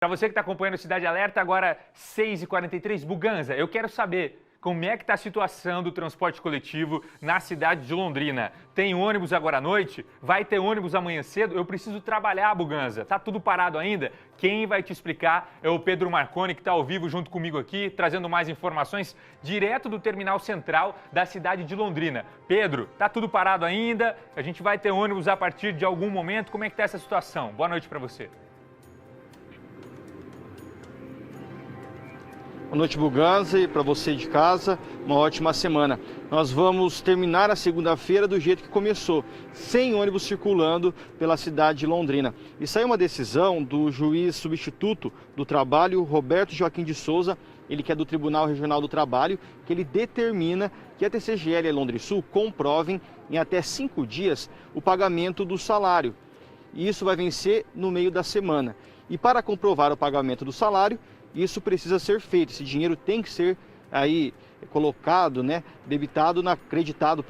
Para você que está acompanhando o Cidade Alerta, agora 6h43, Buganza, eu quero saber como é que está a situação do transporte coletivo na cidade de Londrina. Tem ônibus agora à noite? Vai ter ônibus amanhã cedo? Eu preciso trabalhar, Buganza. Tá tudo parado ainda? Quem vai te explicar é o Pedro Marconi, que está ao vivo junto comigo aqui, trazendo mais informações direto do terminal central da cidade de Londrina. Pedro, tá tudo parado ainda? A gente vai ter ônibus a partir de algum momento? Como é que está essa situação? Boa noite para você. Boa noite, Buganza, e para você de casa, uma ótima semana. Nós vamos terminar a segunda-feira do jeito que começou, sem ônibus circulando pela cidade de Londrina. E saiu uma decisão do juiz substituto do trabalho, Roberto Joaquim de Souza, ele que é do Tribunal Regional do Trabalho, que ele determina que a TCGL e a Londrisul comprovem em até 5 dias o pagamento do salário. E isso vai vencer no meio da semana. E para comprovar o pagamento do salário, isso precisa ser feito, esse dinheiro tem que ser aí colocado, acreditado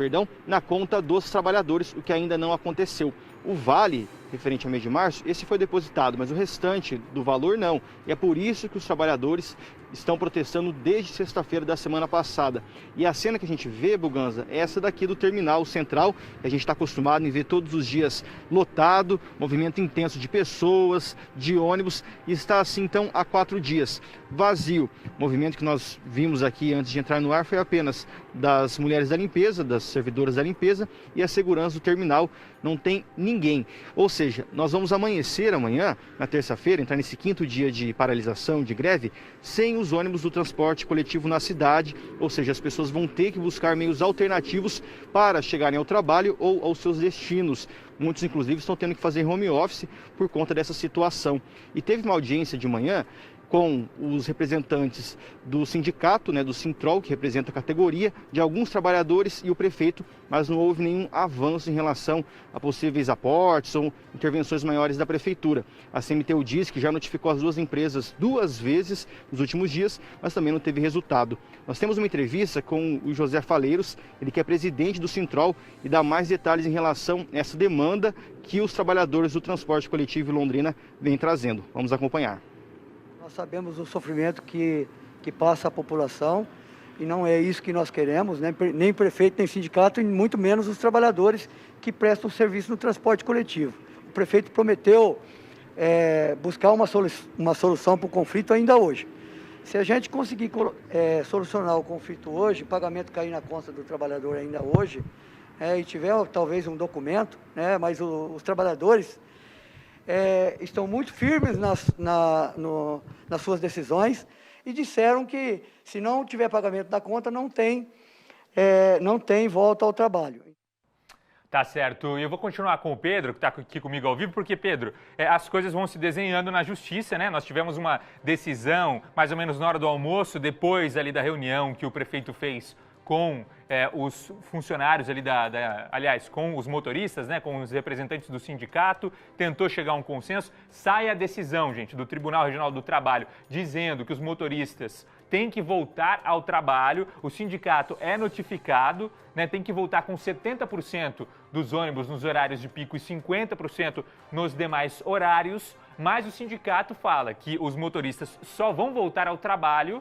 na conta dos trabalhadores, o que ainda não aconteceu. O vale referente ao mês de março, esse foi depositado, mas o restante do valor não. E é por isso que os trabalhadores estão protestando desde sexta-feira da semana passada. E a cena que a gente vê, Buganza, é essa daqui do terminal central, que a gente está acostumado em ver todos os dias lotado, movimento intenso de pessoas, de ônibus, e está assim então há 4 dias, vazio. O movimento que nós vimos aqui antes de entrar no ar foi apenas das mulheres da limpeza, das servidoras da limpeza, e a segurança do terminal, não tem ninguém. Ou seja, nós vamos amanhecer amanhã, na terça-feira, entrar nesse 5º dia de paralisação, de greve, sem os ônibus do transporte coletivo na cidade, ou seja, as pessoas vão ter que buscar meios alternativos para chegarem ao trabalho ou aos seus destinos. Muitos, inclusive, estão tendo que fazer home office por conta dessa situação. E teve uma audiência de manhã com os representantes do sindicato, do Sintrol, que representa a categoria, de alguns trabalhadores e o prefeito, mas não houve nenhum avanço em relação a possíveis aportes ou intervenções maiores da prefeitura. A CMTU diz que já notificou as 2 empresas 2 vezes nos últimos dias, mas também não teve resultado. Nós temos uma entrevista com o José Faleiros, ele que é presidente do Sintrol, e dá mais detalhes em relação a essa demanda que os trabalhadores do transporte coletivo em Londrina vêm trazendo. Vamos acompanhar. Nós sabemos o sofrimento que passa a população e não é isso que nós queremos, nem prefeito, nem sindicato, e muito menos os trabalhadores que prestam serviço no transporte coletivo. O prefeito prometeu buscar uma solução para o conflito ainda hoje. Se a gente conseguir solucionar o conflito hoje, o pagamento cair na conta do trabalhador ainda hoje, e tiver talvez um documento, mas os trabalhadores estão muito firmes nas suas decisões e disseram que se não tiver pagamento da conta, não tem volta ao trabalho. Tá certo. E eu vou continuar com o Pedro, que está aqui comigo ao vivo, porque, Pedro, as coisas vão se desenhando na justiça, Nós tivemos uma decisão, mais ou menos na hora do almoço, depois ali da reunião que o prefeito fez com os funcionários ali aliás, com os motoristas, com os representantes do sindicato, tentou chegar a um consenso. Sai a decisão, gente, do Tribunal Regional do Trabalho, dizendo que os motoristas têm que voltar ao trabalho, o sindicato é notificado, tem que voltar com 70% dos ônibus nos horários de pico e 50% nos demais horários, mas o sindicato fala que os motoristas só vão voltar ao trabalho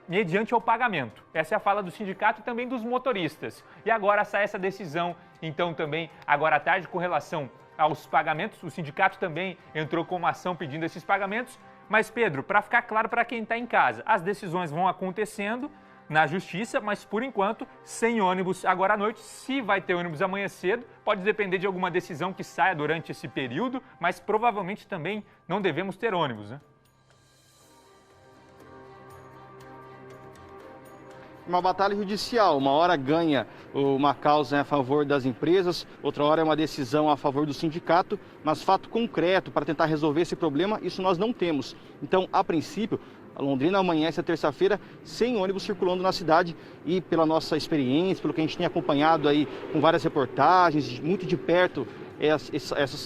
mediante ao pagamento. Essa é a fala do sindicato e também dos motoristas. E agora sai essa decisão, então também agora à tarde, com relação aos pagamentos. O sindicato também entrou com uma ação pedindo esses pagamentos. Mas, Pedro, para ficar claro para quem está em casa, as decisões vão acontecendo na justiça, mas por enquanto sem ônibus agora à noite. Se vai ter ônibus amanhã cedo, pode depender de alguma decisão que saia durante esse período, mas provavelmente também não devemos ter ônibus, Uma batalha judicial, uma hora ganha uma causa a favor das empresas, outra hora é uma decisão a favor do sindicato, mas fato concreto para tentar resolver esse problema, isso nós não temos. Então, a princípio, a Londrina amanhece a terça-feira sem ônibus circulando na cidade e pela nossa experiência, pelo que a gente tem acompanhado aí com várias reportagens, muito de perto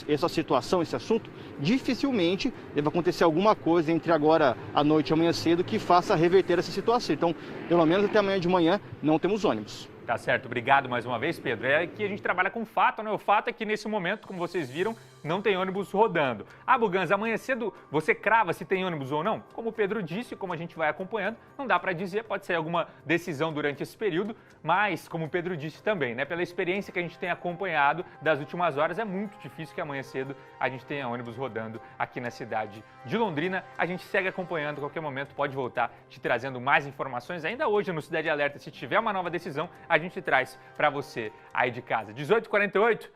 essa situação, esse assunto, dificilmente deve acontecer alguma coisa entre agora à noite e amanhã cedo que faça reverter essa situação. Então, pelo menos até amanhã de manhã, não temos ônibus. Tá certo, obrigado mais uma vez, Pedro. É que a gente trabalha com fato, O fato é que nesse momento, como vocês viram, não tem ônibus rodando. Bugans, amanhã cedo você crava se tem ônibus ou não? Como o Pedro disse, como a gente vai acompanhando, não dá para dizer, pode ser alguma decisão durante esse período, mas, como o Pedro disse também, né, pela experiência que a gente tem acompanhado das últimas horas, é muito difícil que amanhã cedo a gente tenha ônibus rodando aqui na cidade de Londrina. A gente segue acompanhando, a qualquer momento pode voltar te trazendo mais informações. Ainda hoje no Cidade Alerta, se tiver uma nova decisão, a gente traz para você aí de casa. 18h48,